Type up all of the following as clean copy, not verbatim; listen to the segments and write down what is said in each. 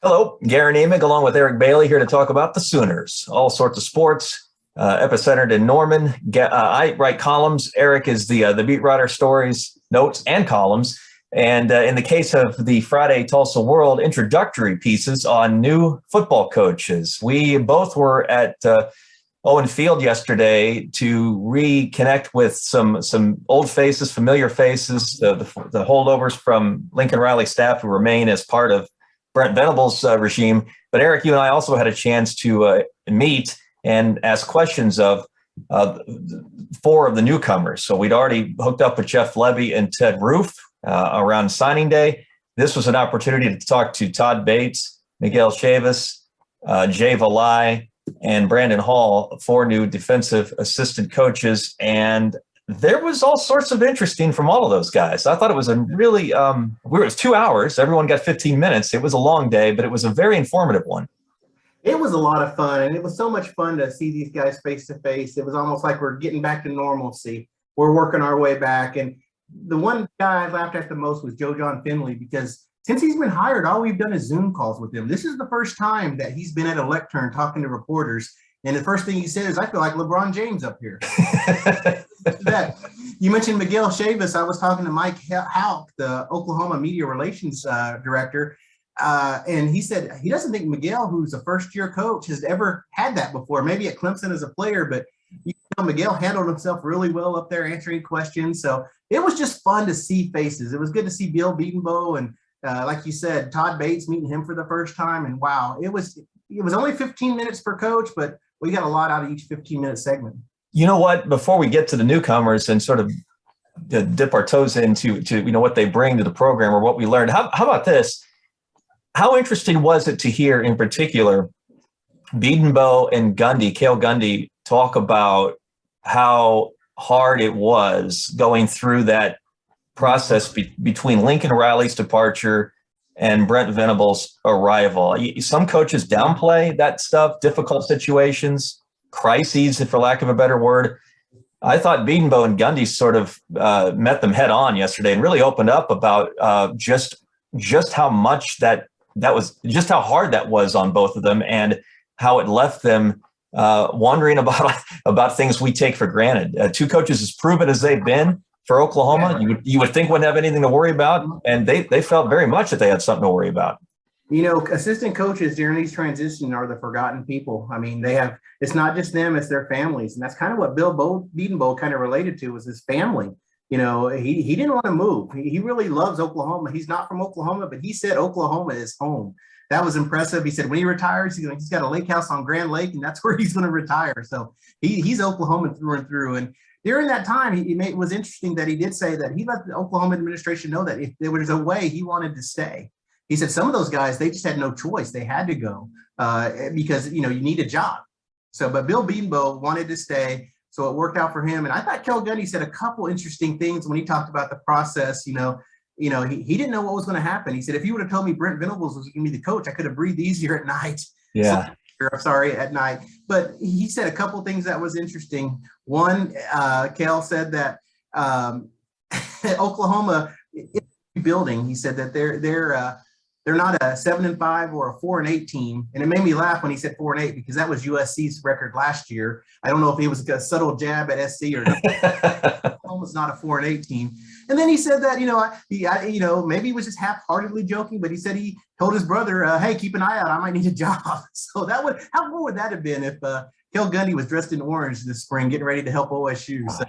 Hello, Garen Amick along with Eric Bailey here to talk about the Sooners. All sorts of sports, epicentered in Norman. I write columns. Eric is the beat writer, stories, notes, and columns. And in the case of the Friday Tulsa World, introductory pieces on new football coaches. We both were at Owen Field yesterday to reconnect with some old faces, familiar faces, the holdovers from Lincoln Riley staff who remain as part of Brent Venables' regime. But Eric, you and I also had a chance to meet and ask questions of four of the newcomers. So we'd already hooked up with Jeff Levy and Ted Roof around signing day. This was an opportunity to talk to Todd Bates, Miguel Chavis, Jay Valai, and Brandon Hall, four new defensive assistant coaches. And there was all sorts of interesting from all of those guys. I thought it was a really, it was 2 hours. Everyone got 15 minutes. It was a long day, but it was a very informative one. It was a lot of fun, and it was so much fun to see these guys face to face. It was almost like we're getting back to normalcy. We're working our way back. And the one guy I laughed at the most was Joe John Finley, because since he's been hired, all we've done is Zoom calls with him. This is the first time that he's been at a lectern talking to reporters. And the first thing he said is, I feel like LeBron James up here. That. You mentioned Miguel Chavis. I was talking to Mike Houck, the Oklahoma media relations director, and he said he doesn't think Miguel, who's a first-year coach, has ever had that before. Maybe at Clemson as a player, but Miguel handled himself really well up there answering questions. So it was just fun to see faces. It was good to see Bill Bedenbaugh and, like you said, Todd Bates, meeting him for the first time. And wow, it was only 15 minutes per coach, but we got a lot out of each 15-minute segment. You know what? Before we get to the newcomers and sort of dip our toes into what they bring to the program or what we learned, how about this? How interesting was it to hear, in particular, Bedenbaugh and Cale Gundy, talk about how hard it was going through that process between Lincoln Riley's departure and Brent Venables' arrival? Some coaches downplay that stuff, difficult situations, crises, for lack of a better word. I thought Bedenbaugh and Gundy sort of met them head on yesterday and really opened up about just how much that was, just how hard that was on both of them, and how it left them wondering about things we take for granted. Two coaches as proven as they've been for Oklahoma, you would think wouldn't have anything to worry about, and they felt very much that they had something to worry about. Assistant coaches during these transitions are the forgotten people. I mean, it's not just them, it's their families. And that's kind of what Bill Bedenbaugh kind of related to, was his family. He didn't want to move. He really loves Oklahoma. He's not from Oklahoma, but he said Oklahoma is home. That was impressive. He said when he retires, he's got a lake house on Grand Lake, and that's where he's going to retire. So he's Oklahoman through and through. And during that time, it was interesting that he did say that he let the Oklahoma administration know that if there was a way, he wanted to stay. He said some of those guys, they just had no choice. They had to go because, you need a job. So, but Bill Bedenbaugh wanted to stay, so it worked out for him. And I thought Cale Gundy said a couple interesting things when he talked about the process. He didn't know what was going to happen. He said, if you would have told me Brent Venables was going to be the coach, I could have breathed easier at night. Yeah. At night. But he said a couple things that was interesting. One, Cale said that Oklahoma is rebuilding. He said that they're not a 7-5 or a 4-8 team. And it made me laugh when he said 4-8, because that was USC's record last year. I don't know if it was a subtle jab at SC or not. Almost not a 4-8 team. And then he said that, maybe he was just half-heartedly joking, but he said he told his brother, hey, keep an eye out. I might need a job. So how cool would that have been if Cale Gundy was dressed in orange this spring, getting ready to help OSU? So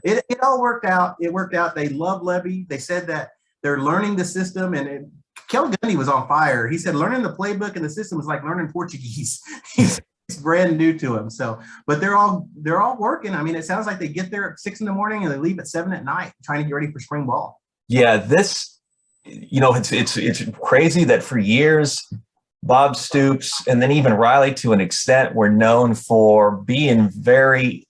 it all worked out. It worked out. They love Levy. They said that they're learning the system, and Cale Gundy was on fire. He said learning the playbook and the system is like learning Portuguese. It's brand new to him. So, but they're all working. I mean, it sounds like they get there at 6 a.m. and they leave at 7 p.m, trying to get ready for spring ball. Yeah, it's crazy that for years, Bob Stoops and then even Riley, to an extent, were known for being very,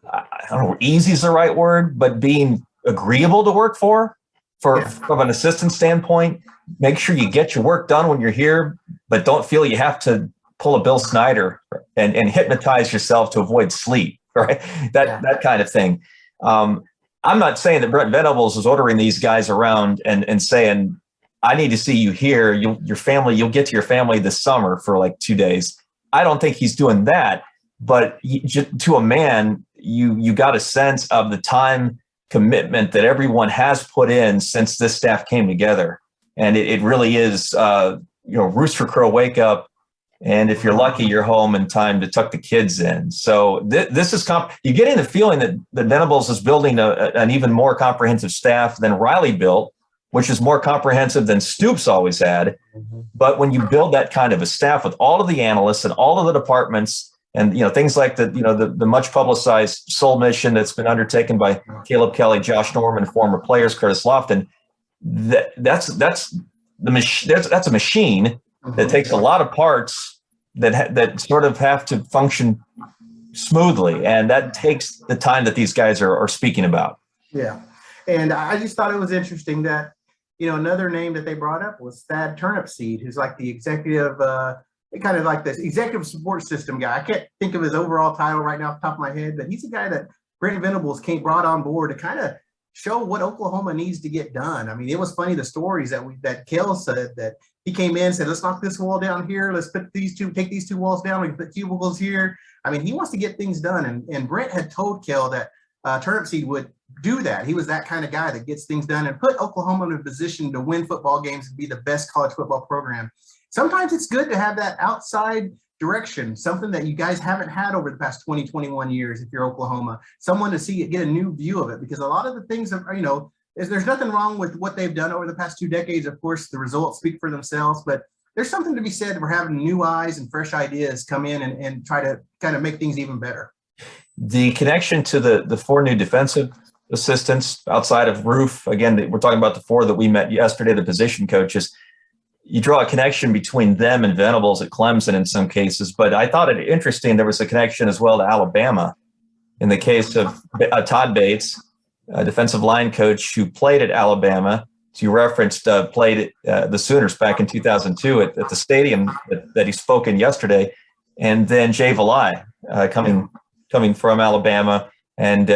I don't know, easy is the right word, but being agreeable to work for from an assistant standpoint. Make sure you get your work done when you're here, but don't feel you have to pull a Bill Snyder and hypnotize yourself to avoid sleep, right? That kind of thing. I'm not saying that Brent Venables is ordering these guys around and saying, I need to see you here. You'll get to your family this summer for like 2 days. I don't think he's doing that, but to a man, you got a sense of the time commitment that everyone has put in since this staff came together. And it really is, rooster crow wake up. And if you're lucky, you're home in time to tuck the kids in. So this is you're getting the feeling that Venables is building an even more comprehensive staff than Riley built, which is more comprehensive than Stoops always had. But when you build that kind of a staff with all of the analysts and all of the departments, and things like the much publicized soul mission that's been undertaken by Caleb Kelly, Josh Norman, former players, Curtis Lofton, that's a machine that takes a lot of parts that sort of have to function smoothly, and that takes the time that these guys are speaking about. Yeah, and I just thought it was interesting that another name that they brought up was Thad Turnipseed, who's like the executive, kind of like this executive support system guy. I can't think of his overall title right now off the top of my head, but he's a guy that Brent Venables brought on board to kind of show what Oklahoma needs to get done. I mean, it was funny, the stories that Kel said, that he came in and said, let's knock this wall down here. Let's take these two walls down. We can put cubicles here. I mean, he wants to get things done. And Brent had told Kel that Turnipseed would do that. He was that kind of guy that gets things done and put Oklahoma in a position to win football games and be the best college football program. Sometimes it's good to have that outside direction, something that you guys haven't had over the past 20, 21 years if you're Oklahoma, someone to see it, get a new view of it, because a lot of the things are, there's nothing wrong with what they've done over the past 2 decades. Of course, the results speak for themselves, but there's something to be said for having new eyes and fresh ideas come in and try to kind of make things even better. The connection to the 4 new defensive assistants outside of Roof, again, we're talking about the 4 that we met yesterday, the position coaches. You draw a connection between them and Venables at Clemson in some cases, but I thought it interesting there was a connection as well to Alabama in the case of Todd Bates, a defensive line coach who played at Alabama. As you referenced, played at the Sooners back in 2002 at the stadium that he spoke in yesterday, and then Jay Valai coming from Alabama and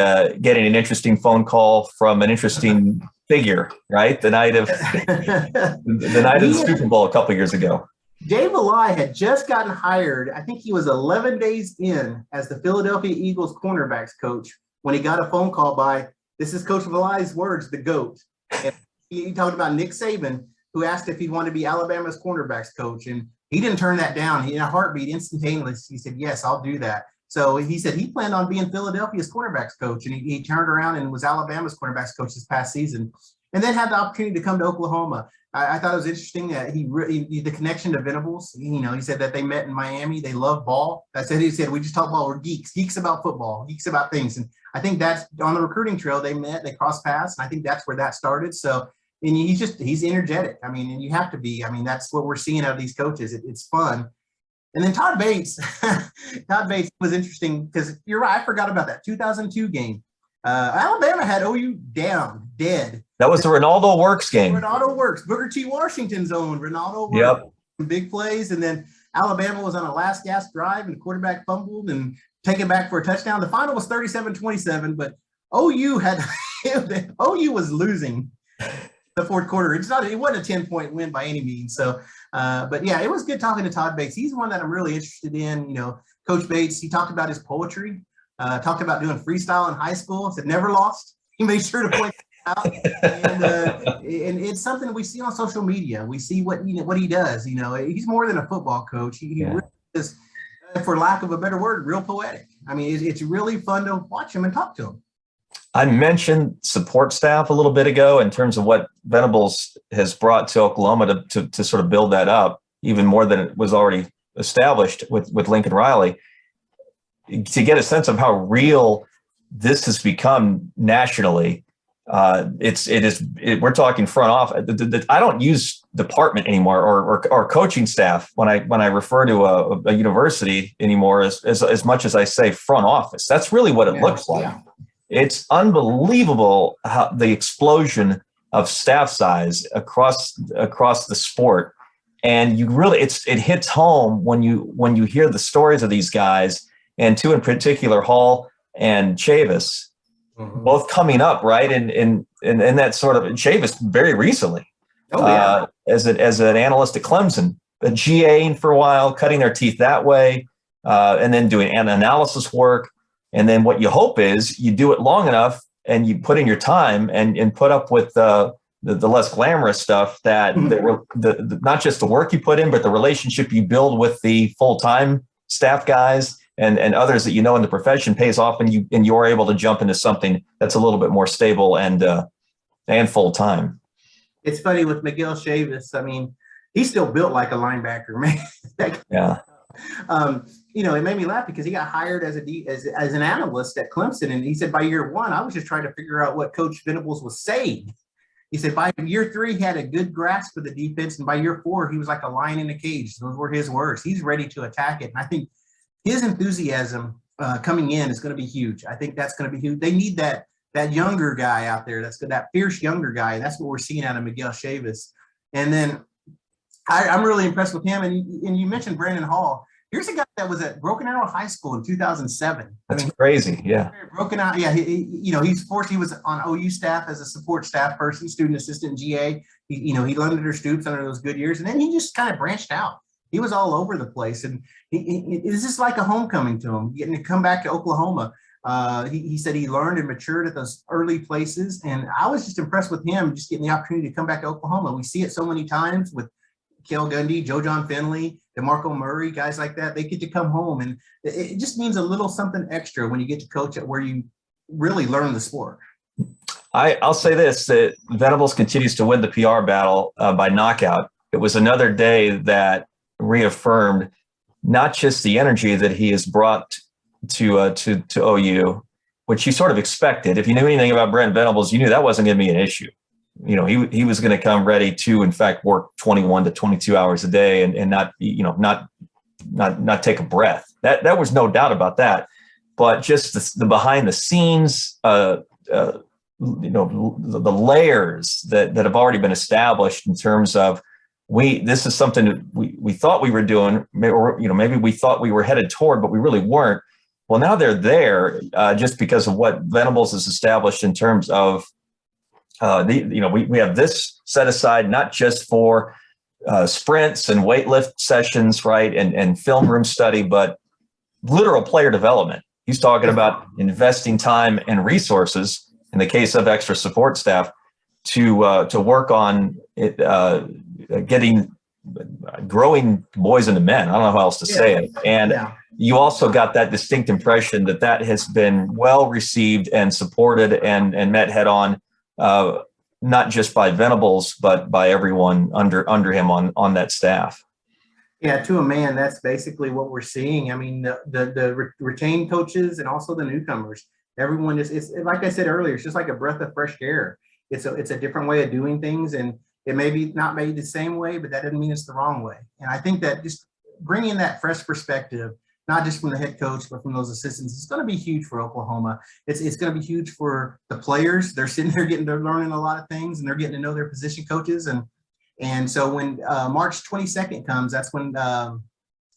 getting an interesting phone call from an interesting figure, right? The night of the Super Bowl a couple years ago. Jay Valai had just gotten hired. I think he was 11 days in as the Philadelphia Eagles cornerbacks coach when he got a phone call by, this is Coach Valai's words, the GOAT. And he talked about Nick Saban, who asked if he wanted to be Alabama's cornerbacks coach. And he didn't turn that down. In a heartbeat, instantaneously, he said, yes, I'll do that. So he said he planned on being Philadelphia's cornerbacks coach, and he turned around and was Alabama's cornerbacks coach this past season, and then had the opportunity to come to Oklahoma. I thought it was interesting that the connection to Venables. He said that they met in Miami. They love ball. He said we just talk ball. We're geeks about football, geeks about things. And I think that's on the recruiting trail. They met, they crossed paths, and I think that's where that started. So, and he's energetic. I mean, and you have to be. I mean, that's what we're seeing out of these coaches. It's fun. And then Todd Bates was interesting because you're right. I forgot about that 2002 game. Alabama had OU down, dead. That was the Ronaldo Works game. Ronaldo Works. Booker T. Washington's own Ronaldo Works. Yep. Big plays. And then Alabama was on a last gasp drive and the quarterback fumbled and taken back for a touchdown. The final was 37-27, but OU was losing the fourth quarter. It wasn't a 10-point win by any means. So, but yeah, it was good talking to Todd Bates. He's one that I'm really interested in. Coach Bates, he talked about his poetry, talked about doing freestyle in high school. Said never lost. He made sure to point that out. And it's something we see on social media. We see what he does. He's more than a football coach. He really is, for lack of a better word, real poetic. I mean, it's really fun to watch him and talk to him. I mentioned support staff a little bit ago in terms of what Venables has brought to Oklahoma to sort of build that up even more than it was already established with Lincoln Riley. To get a sense of how real this has become nationally, we're talking front office. I don't use department anymore or coaching staff when I refer to a university anymore as much as I say front office. That's really what it looks like. Yeah. It's unbelievable how the explosion of staff size across the sport, and it hits home when you hear the stories of these guys, and two in particular, Hall and Chavis, both coming up right in that sort of Chavis very recently, Oh yeah. As an analyst at Clemson, but GAing for a while, cutting their teeth that way, and then doing analysis work. And then what you hope is you do it long enough and you put in your time and put up with the less glamorous stuff that not just the work you put in, but the relationship you build with the full-time staff guys and others that you know in the profession pays off, and you're able to jump into something that's a little bit more stable and full-time. It's funny with Miguel Chavis. I mean, he's still built like a linebacker, man. Yeah. It made me laugh because he got hired as an analyst at Clemson, and he said by year one, I was just trying to figure out what Coach Venables was saying. He said by year three, he had a good grasp of the defense, and by year four, he was like a lion in a cage. Those were his words. He's ready to attack it, and I think his enthusiasm coming in is going to be huge. I think that's going to be huge. They need that younger guy out there. That's that fierce younger guy. And that's what we're seeing out of Miguel Chavis. And then I'm really impressed with him. And you mentioned Brandon Hall. Here's a guy that was at Broken Arrow High School in 2007. That's crazy. Yeah. Broken Arrow. Yeah. He was on OU staff as a support staff person, student assistant GA. He learned under Stoops under those good years. And then he just kind of branched out. He was all over the place. And it's just like a homecoming to him, getting to come back to Oklahoma. He said he learned and matured at those early places. And I was just impressed with him just getting the opportunity to come back to Oklahoma. We see it so many times with Cale Gundy, Joe John Finley, DeMarco Murray, guys like that. They get to come home. And it just means a little something extra when you get to coach at where you really learn the sport. I'll say this, that Venables continues to win the PR battle by knockout. It was another day that reaffirmed not just the energy that he has brought to OU, which you sort of expected. If you knew anything about Brent Venables, you knew that wasn't going to be an issue. He was going to come ready to, in fact, work 21 to 22 hours a day and not take a breath. That was no doubt about that. But just the behind the scenes, the layers that have already been established in terms of this is something that we thought we were doing, or maybe we thought we were headed toward, but we really weren't. Well, now they're there just because of what Venables has established in terms of we have this set aside not just for sprints and weightlift sessions, right, and film room study, but literal player development. He's talking about investing time and resources in the case of extra support staff to work on it, growing boys into men. I don't know how else to say it. And you also got that distinct impression that has been well received and supported and met head on, not just by Venables, but by everyone under him on that staff. Yeah, to a man, that's basically what we're seeing. I mean, the retained coaches and also the newcomers, everyone it's like I said earlier, it's just like a breath of fresh air. It's a different way of doing things, and it may be not made the same way, but that doesn't mean it's the wrong way. And I think that just bringing that fresh perspective, not just from the head coach, but from those assistants, it's going to be huge for Oklahoma. It's going to be huge for the players. They're sitting there they're learning a lot of things, and they're getting to know their position coaches. And so when March 22nd comes, that's when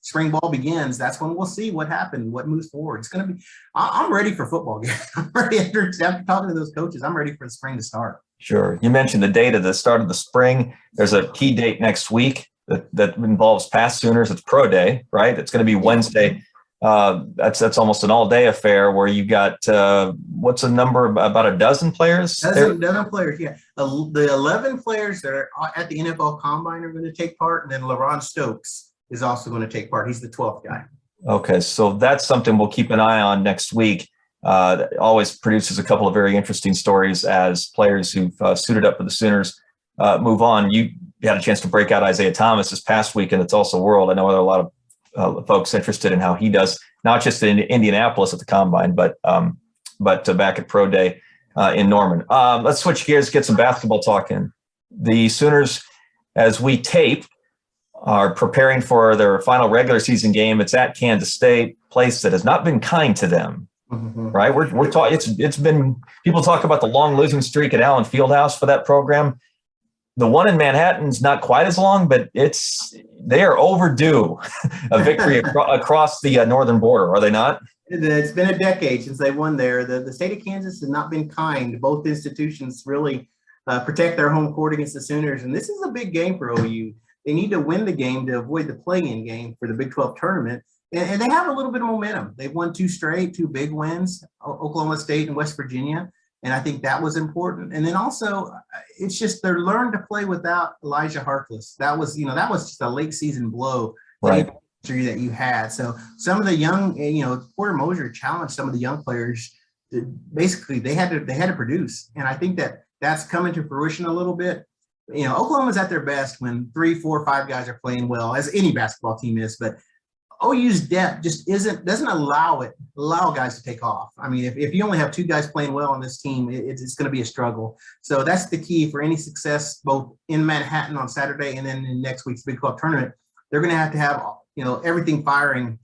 spring ball begins. That's when we'll see what happened, what moves forward. It's going to be, I'm ready for football. I'm ready after talking to those coaches. I'm ready for the spring to start. Sure. You mentioned the date of the start of the spring. There's a key date next week that involves past Sooners. It's Pro Day, right? It's going to be Wednesday. That's almost an all-day affair where you got what's the number, about a dozen players? Dozen players, yeah. The 11 players that are at the NFL Combine are going to take part, and then LaRon Stokes is also going to take part. He's the 12th guy. Okay, so that's something we'll keep an eye on next week. Always produces a couple of very interesting stories as players who've suited up for the Sooners move on. You had a chance to break out Isaiah Thomas this past week, and it's also World. I know there are a lot of folks interested in how he does, not just in Indianapolis at the Combine, but back at Pro Day in Norman. Let's switch gears, get some basketball talk in. The Sooners, as we tape, are preparing for their final regular season game. It's at Kansas State, place that has not been kind to them. Mm-hmm. Right? We're talking. It's been, people talk about the long losing streak at Allen Fieldhouse for that program. The one in Manhattan's not quite as long, but they are overdue a victory across the northern border, are they not? It's been a decade since they won there. The state of Kansas has not been kind. Both institutions really protect their home court against the Sooners. And this is a big game for OU. They need to win the game to avoid the play-in game for the Big 12 tournament. And they have a little bit of momentum. They've won two big wins, Oklahoma State and West Virginia. And I think that was important. And then also, it's just they're learned to play without Elijah Harkless. That was just a late season blow. Right. That you had. So some of the young, Porter Moser challenged some of the young players. Basically, they had to produce. And I think that's coming to fruition a little bit. Oklahoma's at their best when 3, 4, 5 guys are playing well, as any basketball team is. But OU's depth just doesn't allow guys to take off. I mean, if you only have 2 guys playing well on this team, it's going to be a struggle. So that's the key for any success, both in Manhattan on Saturday and then in next week's Big 12 tournament. They're going to have everything firing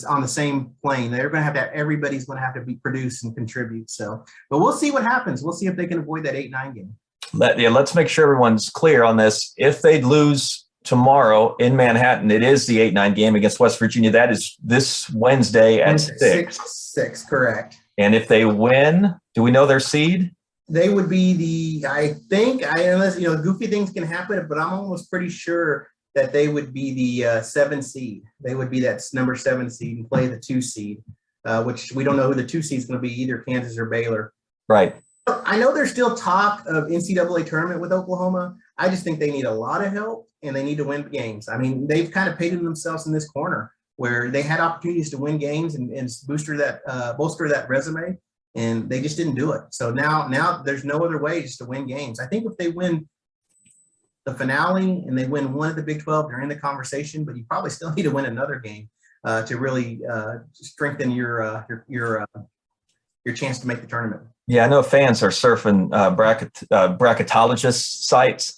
on the same plane. They're going to have everybody's going to have to be produce and contribute. So, but we'll see what happens. We'll see if they can avoid that 8-9 game. Let's make sure everyone's clear on this. If they lose tomorrow in Manhattan, it is the 8-9 game against West Virginia. That is this Wednesday at 6. 6, correct. And if they win, do we know their seed? They would be unless goofy things can happen, but I'm almost pretty sure that they would be the 7 seed. They would be that number 7 seed and play the 2 seed, which we don't know who the 2 seed is going to be, either Kansas or Baylor. Right. I know there's still talk of NCAA tournament with Oklahoma. I just think they need a lot of help and they need to win games. I mean, they've kind of painted themselves in this corner where they had opportunities to win games and bolster that resume, and they just didn't do it. So now there's no other way just to win games. I think if they win the finale and they win one of the Big 12, they're in the conversation, but you probably still need to win another game to really strengthen your chance to make the tournament. Yeah, I know fans are surfing bracketologist sites.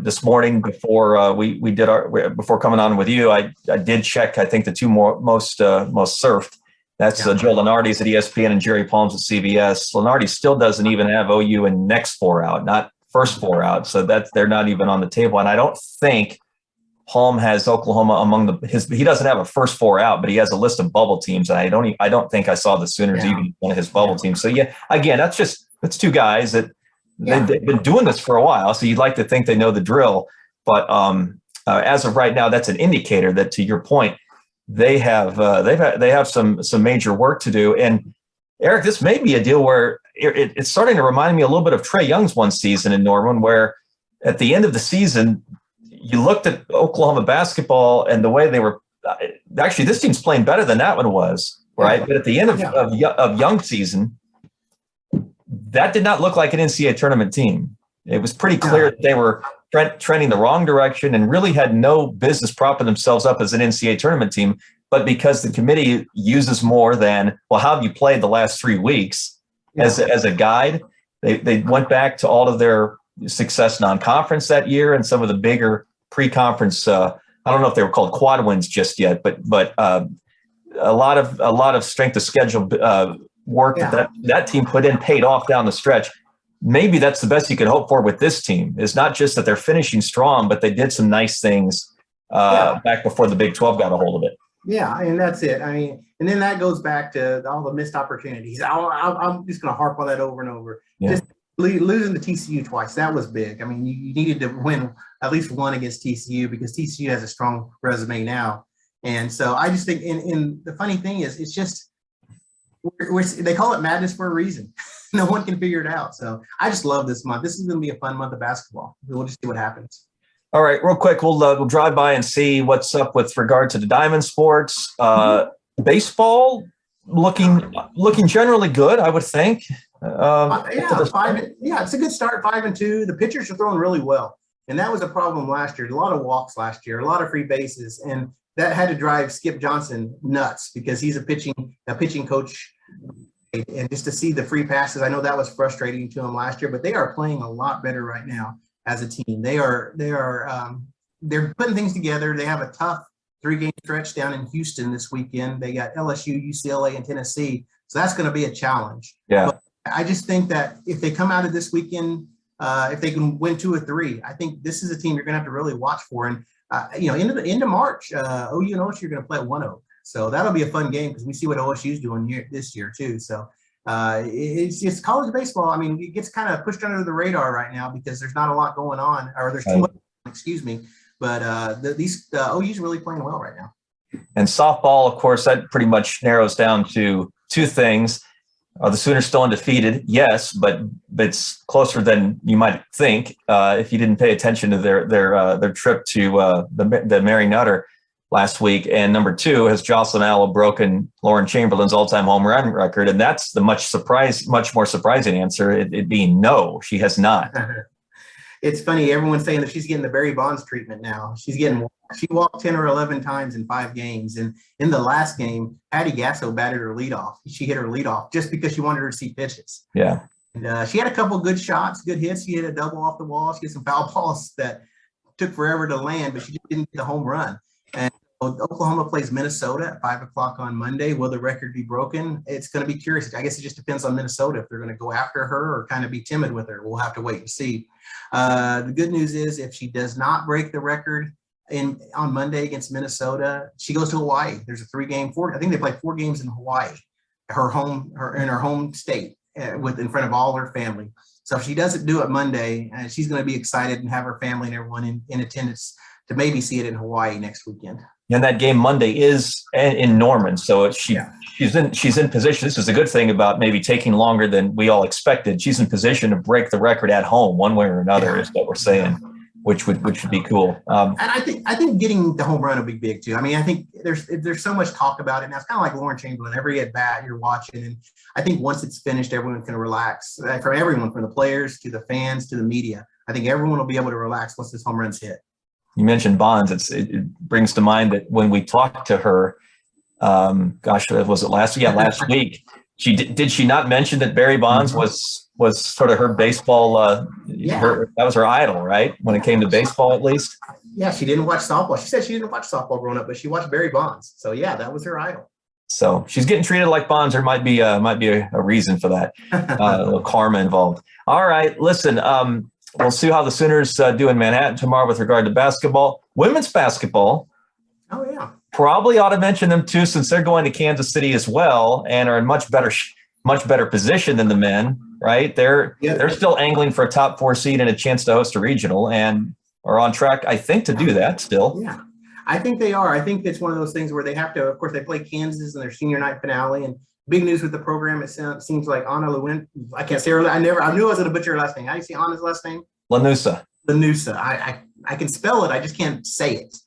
This morning before before coming on with you, I did check. I think the 2 most surfed. That's Joe Lenardi's at ESPN and Jerry Palms at CBS. Lenardi still doesn't even have OU in next 4 out, not first 4 out. So they're not even on the table. And I don't think Palm has Oklahoma among he doesn't have a first 4 out, but he has a list of bubble teams. And I don't think I saw the Sooners even one of his bubble teams. So yeah, again, that's 2 guys that they've been doing this for a while. So you'd like to think they know the drill, but as of right now, that's an indicator that, to your point, they have some major work to do. And Eric, this may be a deal where it's starting to remind me a little bit of Trae Young's one season in Norman, where at the end of the season, you looked at Oklahoma basketball and the way they were actually, this team's playing better than that one was, right? But at the end of Young's season, that did not look like an NCAA tournament team. It was pretty clear that they were trending the wrong direction and really had no business propping themselves up as an NCAA tournament team. But because the committee uses more than, well, how have you played the last 3 weeks as a guide, they went back to all of their success non-conference that year and some of the bigger pre-conference. I don't know if they were called quad wins just yet, but a lot of strength of schedule work that team put in paid off down the stretch. Maybe that's the best you could hope for with this team. It's not just that they're finishing strong, but they did some nice things back bbefore the Big 12 got a hold of it. Yeah, and that's it. I mean, and then that goes back to all the missed opportunities. I'm just going to harp on that over and over. Yeah. Just losing to TCU twice, that was big. I mean, you needed to win at least one against TCU because TCU has a strong resume now. And so I just think, and the funny thing is, it's just, they call it madness for a reason. No one can figure it out. So I just love this month. This is going to be a fun month of basketball. We'll just see what happens. All right, real quick, we'll drive by and see what's up with regard to the Diamond Sports. Baseball looking generally good, I would think. It's a good start, 5-2. The pitchers are throwing really well, and that was a problem last year. A lot of walks last year, a lot of free bases, and that had to drive Skip Johnson nuts because he's a pitching coach. And just to see the free passes, I know that was frustrating to him last year, but they are playing a lot better right now as a team. They're putting things together. They have a tough 3-game stretch down in Houston this weekend. They got LSU, UCLA, and Tennessee. So that's going to be a challenge. Yeah. But I just think that if they come out of this weekend, if they can win 2 or 3, I think this is a team you're going to have to really watch for. And, into March, OU and OSU are going to play at One Oak. So that'll be a fun game because we see what OSU is doing this year too. So It's just college baseball. I mean, it gets kind of pushed under the radar right now because there's not a lot going on, or there's too much, excuse me. But the OU's really playing well right now. And softball, of course, that pretty much narrows down to two things. Are the Sooners still undefeated? Yes, but it's closer than you might think if you didn't pay attention to their trip to the Mary Nutter last week. And number two, has Jocelyn Allen broken Lauren Chamberlain's all-time home run record? And that's the much more surprising answer, it being no, she has not. It's funny. Everyone's saying that she's getting the Barry Bonds treatment now. She walked 10 or 11 times in 5 games. And in the last game, Patty Gasso batted her leadoff. She hit her leadoff just because she wanted her to see pitches. Yeah. And she had a couple good shots, good hits. She hit a double off the wall. She had some foul balls that took forever to land, but she just didn't get the home run. And Oklahoma plays Minnesota at 5 o'clock on Monday. Will the record be broken? It's going to be curious. I guess it just depends on Minnesota if they're going to go after her or kind of be timid with her. We'll have to wait and see. The good news is if she does not break the record on Monday against Minnesota, she goes to Hawaii. There's a 3-game, I think they play 4 games in Hawaii, in her home state, in front of all her family. So if she doesn't do it Monday, she's going to be excited and have her family and everyone in attendance to maybe see it in Hawaii next weekend. And that game Monday is in Norman, so she's in position. This is a good thing about maybe taking longer than we all expected. She's in position to break the record at home, one way or another, is what we're saying, which would be cool. And I think getting the home run will be big too. I mean, I think there's so much talk about it now. It's kind of like Lauren Chamberlain. Every at bat you're watching, and I think once it's finished, everyone can relax. From everyone, from the players to the fans to the media, I think everyone will be able to relax once this home run's hit. You mentioned Bonds. It brings to mind that when we talked to her, was it last week? Yeah, last week. Did she not mention that Barry Bonds was sort of her baseball? That was her idol, right? When it came to baseball, at least. Yeah, she didn't watch softball. She said she didn't watch softball growing up, but she watched Barry Bonds. So yeah, that was her idol. So she's getting treated like Bonds. There might be a reason for that. A little karma involved. All right, listen. We'll see how the Sooners do in Manhattan tomorrow with regard to basketball. Women's basketball. Oh, yeah. Probably ought to mention them, too, since they're going to Kansas City as well and are in much better position than the men, right? They're still angling for a top 4 seed and a chance to host a regional and are on track, I think, to do that still. Yeah, I think they are. I think it's one of those things where they have to, of course, they play Kansas in their senior night finale. And big news with the program, it seems like Anna Lewin. I can't say her. I knew I was going to butcher her last name. How do you say Anna's last name? Lanusa. I can spell it. I just can't say it.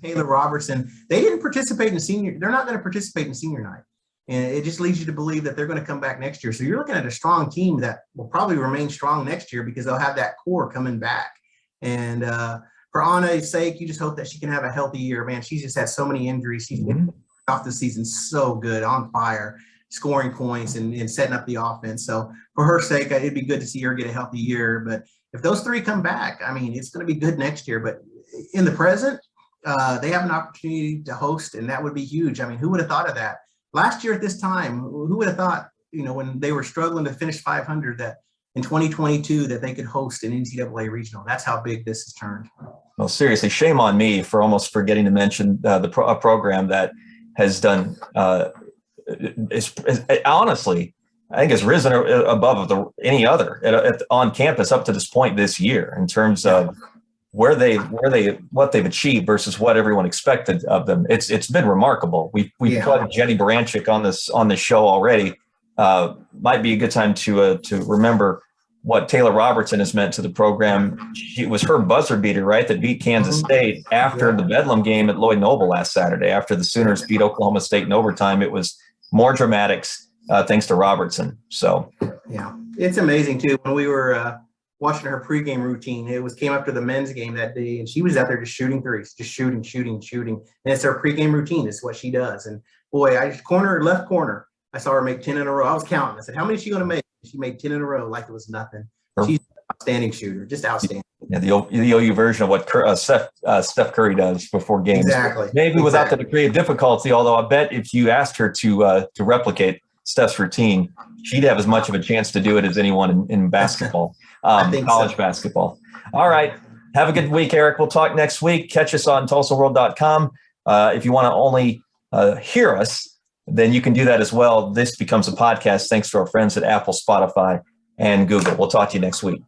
Taylor Robertson. They didn't participate in the senior. They're not going to participate in senior night. And it just leads you to believe that they're going to come back next year. So you're looking at a strong team that will probably remain strong next year because they'll have that core coming back. And for Anna's sake, you just hope that she can have a healthy year, man. She's just had so many injuries. She's been off the season so good, on fire, scoring points and setting up the offense. So for her sake, it'd be good to see her get a healthy year. But if those 3 come back, I mean, it's going to be good next year. But in the present, they have an opportunity to host, and that would be huge. I mean, who would have thought of that? Last year at this time, who would have thought, when they were struggling to finish 500, that in 2022 that they could host an NCAA regional? That's how big this has turned. Well, seriously, shame on me for almost forgetting to mention a program that has done honestly, I think has risen above any other on campus up to this point this year in terms of what they've achieved versus what everyone expected of them. It's been remarkable. We've put Jenny Baranchik on this show already. Might be a good time to remember what Taylor Robertson has meant to the program. It was her buzzer beater, right, that beat Kansas State after the Bedlam game at Lloyd Noble last Saturday. After the Sooners beat Oklahoma State in overtime, it was more dramatics thanks to Robertson. So yeah, it's amazing too. When we were watching her pregame routine, came after the men's game that day, and she was out there just shooting threes, just shooting. And it's her pregame routine. It's what she does. And boy, left corner, I saw her make 10 in a row. I was counting. I said, how many is she going to make? She made 10 in a row like it was nothing. She's an outstanding shooter, just outstanding. Yeah, the OU version of what Steph Curry does before games. Exactly. Maybe without the degree of difficulty, although I bet if you asked her to replicate Steph's routine, she'd have as much of a chance to do it as anyone in basketball, college basketball. All right. Have a good week, Eric. We'll talk next week. Catch us on TulsaWorld.com. If you want to only hear us, then you can do that as well. This becomes a podcast thanks to our friends at Apple, Spotify, and Google. We'll talk to you next week.